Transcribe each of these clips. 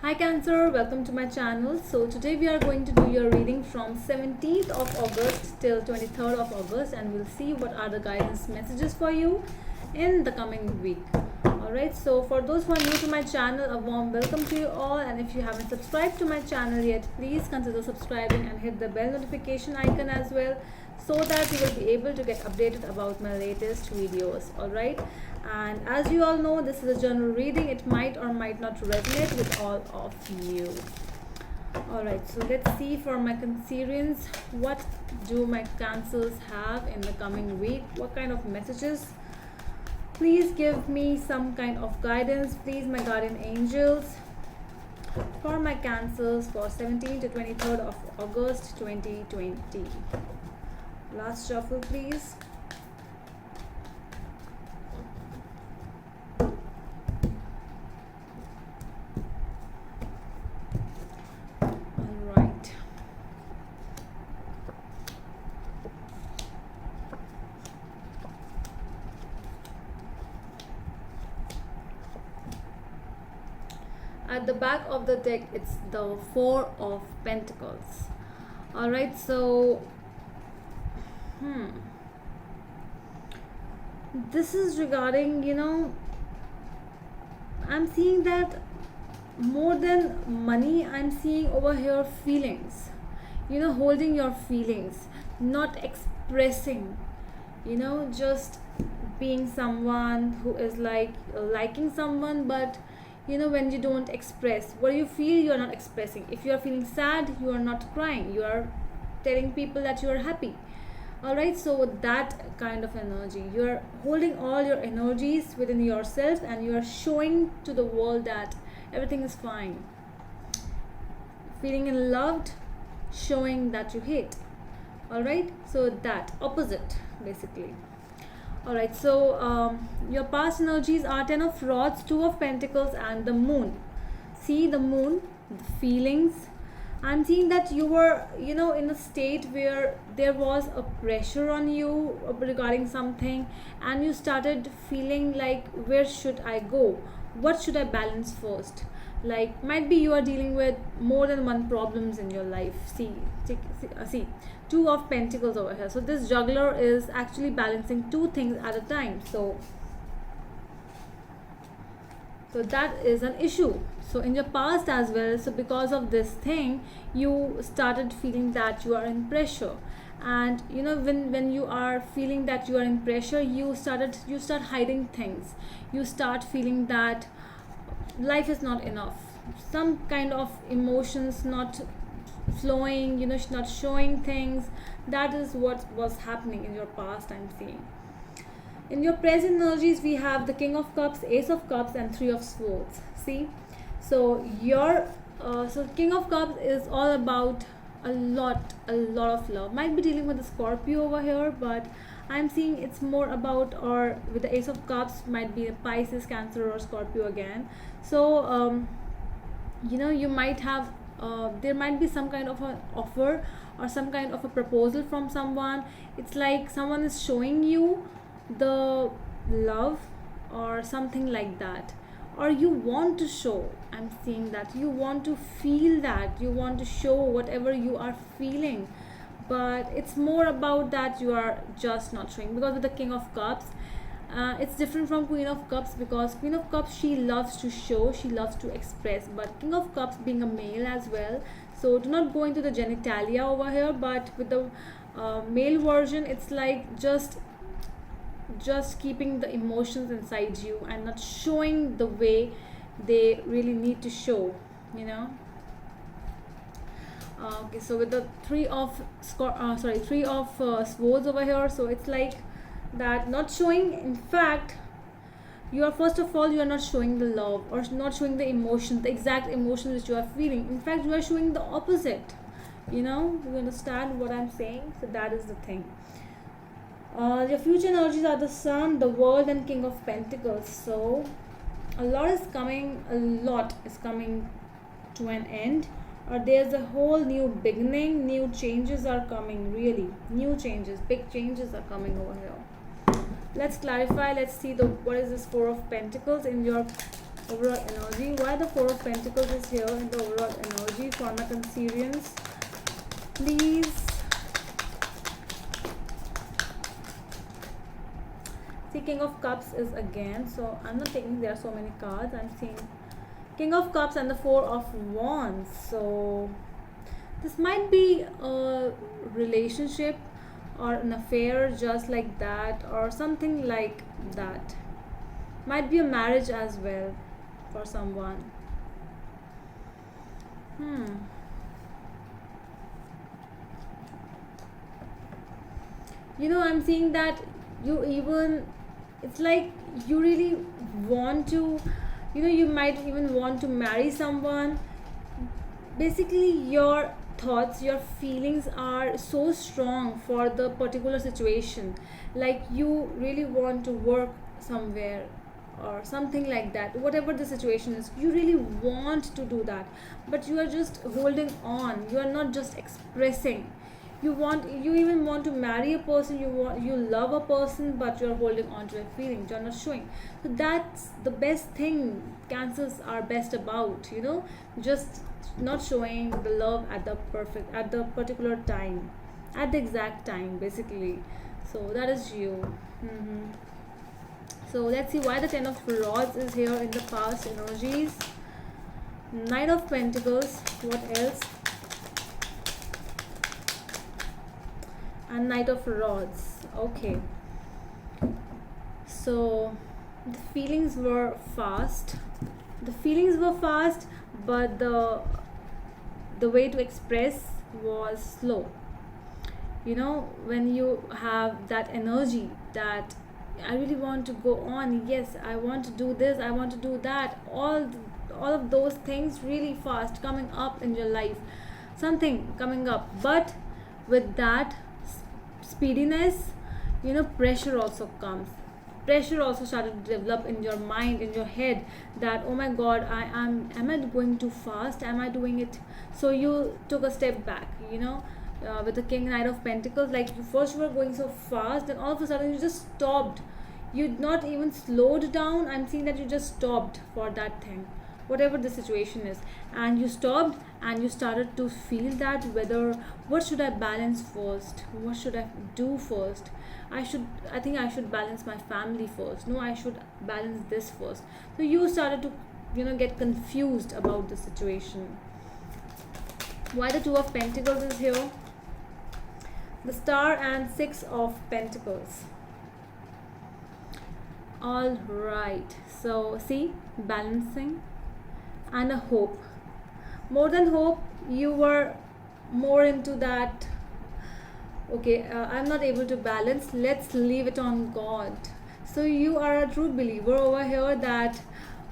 Hi Cancer, welcome to my channel. So today we are going to do your reading from 17th of August till 23rd of August, and we'll see what are the guidance messages for you in the coming week. Alright, so for those who are new to my channel, a warm welcome to you all, and if you haven't subscribed to my channel yet, please consider subscribing and hit the bell notification icon as well, so that you will be able to get updated about my latest videos. Alright, and as you all know, this is a general reading. It might or might not resonate with all of you. Alright, so let's see for my Cancerians, what do my Cancers have in the coming week? What kind of messages? Please give me some kind of guidance, please, my guardian angels, for my Cancers for 17th to 23rd of August 2020. Last shuffle, please. Alright. At the back of the deck, it's the Four of Pentacles. Alright, so this is regarding, I'm seeing that more than money, I'm seeing over here feelings, holding your feelings, not expressing, just being someone who is liking someone, but when you don't express what you feel, you are not expressing. If you are feeling sad, you are not crying, you are telling people that you are happy. Alright, so that kind of energy, you are holding all your energies within yourself, and you are showing to the world that everything is fine. Feeling in loved, showing that you hate. Alright, so that opposite basically. Alright, so your past energies are 10 of Rods, 2 of Pentacles, and the Moon. See the Moon, the feelings. I'm seeing that you were, in a state where there was a pressure on you regarding something, and you started feeling like, where should I go? What should I balance first? Like, might be you are dealing with more than one problems in your life. See, 2 of Pentacles over here. So this juggler is actually balancing two things at a time. So that is an issue. So in your past as well, so because of this thing, you started feeling that you are in pressure, and when you are feeling that you are in pressure, you start hiding things. You start feeling that life is not enough, some kind of emotions not flowing, not showing things. That is what was happening in your past, I'm seeing. In your present energies, we have the King of Cups, Ace of Cups, and 3 of Swords. See, so your King of Cups is all about a lot of love. Might be dealing with a Scorpio over here, but I'm seeing it's more about, or with the Ace of Cups, might be a Pisces, Cancer, or Scorpio again. So you might have there might be some kind of an offer or some kind of a proposal from someone. It's like someone is showing you the love or something like that, or you want to show. I'm seeing that you want to feel, that you want to show whatever you are feeling, but it's more about that you are just not showing. Because with the King of Cups, it's different from Queen of Cups, because Queen of Cups, she loves to show, she loves to express, but King of Cups being a male as well, so do not go into the genitalia over here. But with the male version, it's like just keeping the emotions inside you and not showing the way they really need to show, okay, so with the three of swords over here, so it's like that not showing. In fact, you are, first of all, you are not showing the love or not showing the emotion, the exact emotion which you are feeling. In fact, you are showing the opposite. You understand what I'm saying? So that is the thing. Your future energies are the Sun, the World, and King of Pentacles. So a lot is coming to an end, or there's a whole new beginning. New changes are coming, really new changes, big changes are coming over here. Let's clarify. Let's see what is this Four of Pentacles in your Overall energy. Why the Four of Pentacles is here in the overall energy for my Cancerians? Please. See, King of Cups is again. So I'm not taking, there are so many cards. I'm seeing King of Cups and the Four of Wands. So this might be a relationship or an affair just like that, or something like that. Might be a marriage as well for someone. I'm seeing that you even, it's like you really want to, you might even want to marry someone. Basically, your thoughts, your feelings are so strong for the particular situation, like you really want to work somewhere or something like that. Whatever the situation is, you really want to do that, but you are just holding on, you are not just expressing. You even want to marry a person, you love a person, but you're holding on to a feeling, you're not showing. So that's the best thing cancers are best about, just not showing the love at the particular time, at the exact time, basically. So that is you. So let's see why the Ten of Rods is here in the past energies. Knight of Pentacles, what else? And Knight of Rods. Okay, so the feelings were fast, but the way to express was slow. When you have that energy that I really want to go on, yes, I want to do this, I want to do that, all of those things really fast coming up in your life, something coming up. But with that speediness, pressure also comes. Pressure also started to develop in your mind, in your head, that oh my god, am I going too fast, am I doing it? So you took a step back, with the King, Knight of Pentacles. Like, you first were going so fast, then all of a sudden you just stopped. You not even slowed down. I'm seeing that you just stopped for that thing, whatever the situation is, and you stopped and you started to feel that whether, what should I balance first, what should I do first? I think I should balance my family first. No, I should balance this first. So you started to get confused about the situation. Why the Two of Pentacles is here? The Star and Six of Pentacles. All right, so see, balancing and a hope. More than hope, you were more into that, okay, I'm not able to balance, let's leave it on God. So you are a true believer over here that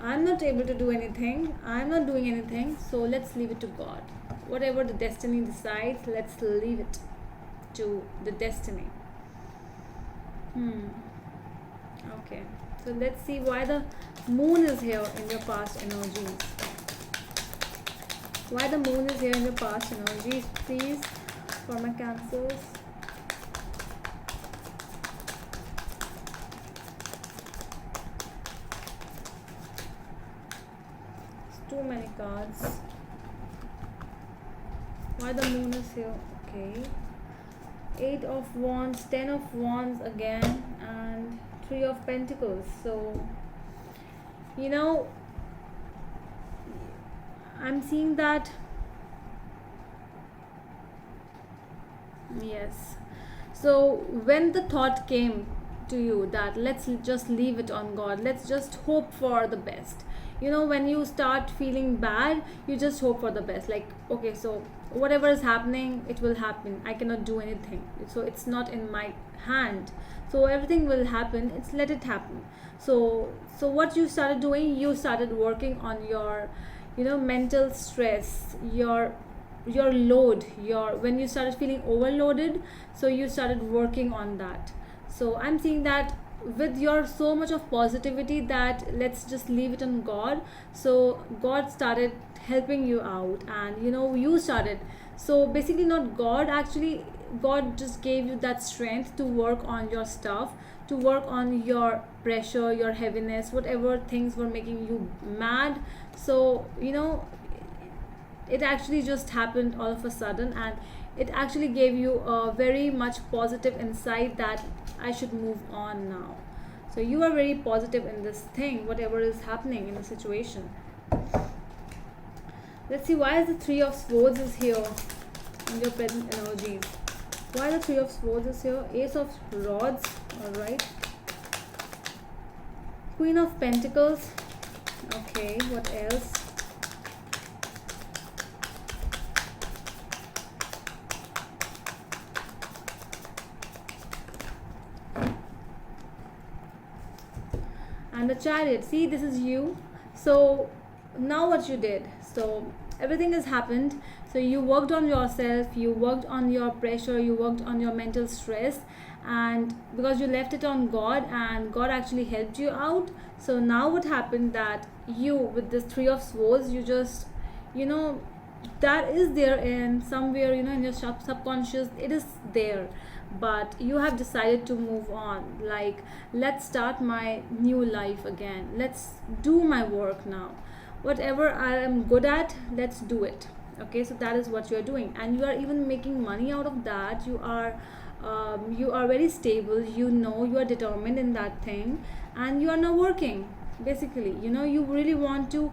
I'm not able to do anything, I'm not doing anything, so let's leave it to God. Whatever the destiny decides, let's leave it to the destiny. Okay, so let's see why the Moon is here in your past energies. Why the Moon is here in your past energies, please, for my Cancers. It's too many cards. Why the Moon is here? Okay. Eight of Wands, Ten of Wands again, and Three of Pentacles. So, I'm seeing that, yes. So when the thought came to you that let's just leave it on God, let's just hope for the best. When you start feeling bad, you just hope for the best. Like, okay, so whatever is happening, it will happen. I cannot do anything. So it's not in my hand. So everything will happen. It's let it happen. So what you started doing, you started working on your, mental stress, your load, when you started feeling overloaded, so you started working on that. So I'm seeing that with your so much of positivity that let's just leave it on God. So God started helping you out, and you started. So basically, not God, actually God just gave you that strength to work on your stuff, to work on your pressure, your heaviness, whatever things were making you mad. So it actually just happened all of a sudden, and it actually gave you a very much positive insight that I should move on now. So you are very positive in this thing, whatever is happening in the situation. Let's see, why is the Three of Swords is here in your present energies? Why the Three of Swords is here? Ace of Rods, alright. Queen of Pentacles. Okay, what else? And the Chariot. See, this is you. So now what you did, so everything has happened. So you worked on yourself, you worked on your pressure, you worked on your mental stress, and because you left it on God, and God actually helped you out. So now what happened, that you, with this Three of Swords, you just that is there in somewhere, in your subconscious, it is there, but you have decided to move on. Like, let's start my new life again, let's do my work now, whatever I am good at, let's do it. Okay, so that is what you are doing, and you are even making money out of that. You are very stable, you are determined in that thing, and you are now working. Basically, you really want to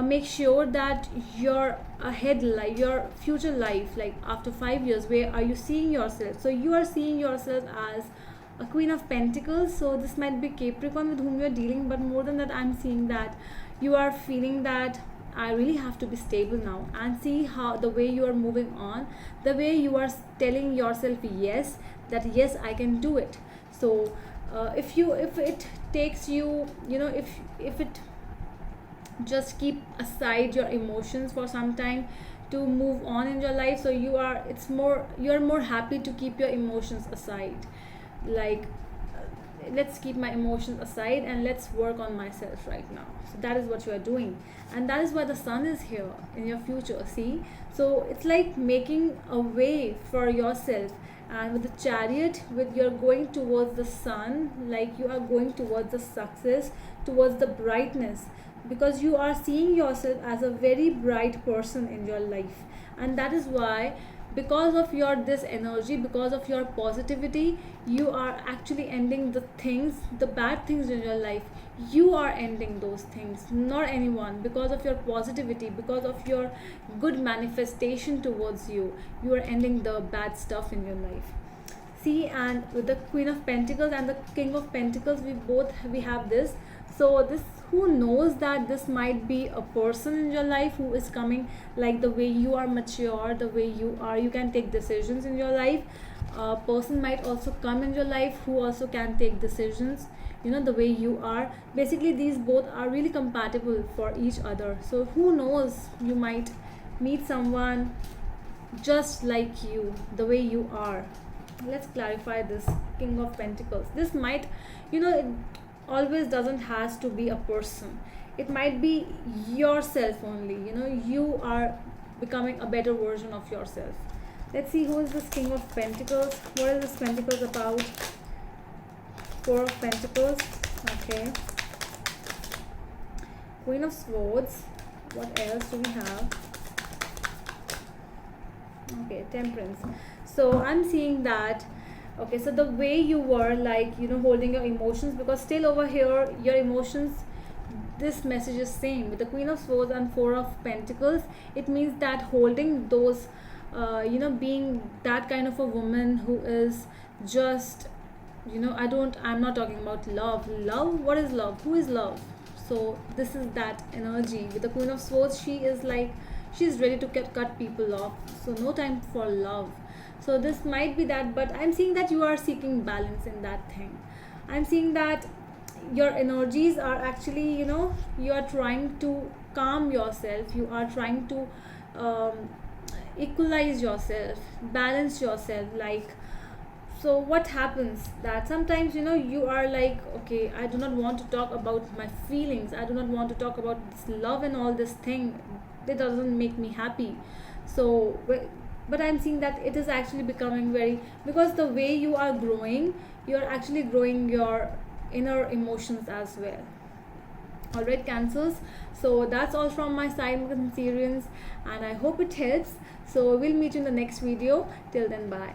make sure that your ahead life, your future life, like after 5 years, where are you seeing yourself? So you are seeing yourself as a Queen of Pentacles. So this might be Capricorn with whom you are dealing, but more than that, I'm seeing that you are feeling that I really have to be stable now, and see how the way you are moving on, the way you are telling yourself yes, that yes, I can do it. So if it takes you, if it just keep aside your emotions for some time to move on in your life, so you are more happy to keep your emotions aside. Like, let's keep my emotions aside and let's work on myself right now. So that is what you are doing, and that is why the Sun is here in your future. See, so it's like making a way for yourself. And with the Chariot, with you're going towards the sun, like you are going towards the success, towards the brightness, because you are seeing yourself as a very bright person in your life. And that is why, because of your this energy, because of your positivity, you are actually ending the bad things in your life. You are ending those things, not anyone. Because of your positivity, because of your good manifestation towards you, you are ending the bad stuff in your life. See, and with the Queen of Pentacles and the King of Pentacles, we have this. So this, who knows, that this might be a person in your life who is coming, like the way you are mature, the way you can take decisions in your life. A person might also come in your life who also can take decisions, the way you are. Basically, these both are really compatible for each other. So who knows, you might meet someone just like you, the way you are. Let's clarify this King of Pentacles. This might, it always doesn't has to be a person. It might be yourself only. You are becoming a better version of yourself. Let's see, who is this King of Pentacles? What is this Pentacles about? Four of Pentacles. Okay. Queen of Swords. What else do we have? Okay, Temperance. So I'm seeing that, okay, so the way you were, like, holding your emotions, because still over here your emotions, this message is same with the Queen of Swords and Four of Pentacles. It means that holding those being that kind of a woman who is just, I'm not talking about love. What is love? Who is love? So this is that energy. With the Queen of Swords, she is like, she's ready to cut people off. So no time for love. So this might be that, but I'm seeing that you are seeking balance in that thing. I'm seeing that your energies are actually, you are trying to calm yourself. You are trying to equalize yourself, balance yourself. Like, so what happens, that sometimes, you are like, okay, I do not want to talk about my feelings. I do not want to talk about this love and all this thing. That doesn't make me happy. So but I'm seeing that it is actually becoming very, because the way you are growing, you're actually growing your inner emotions as well. All right, cancers, so that's all from my side, Cancerians, and I hope it helps. So we'll meet you in the next video. Till then, bye.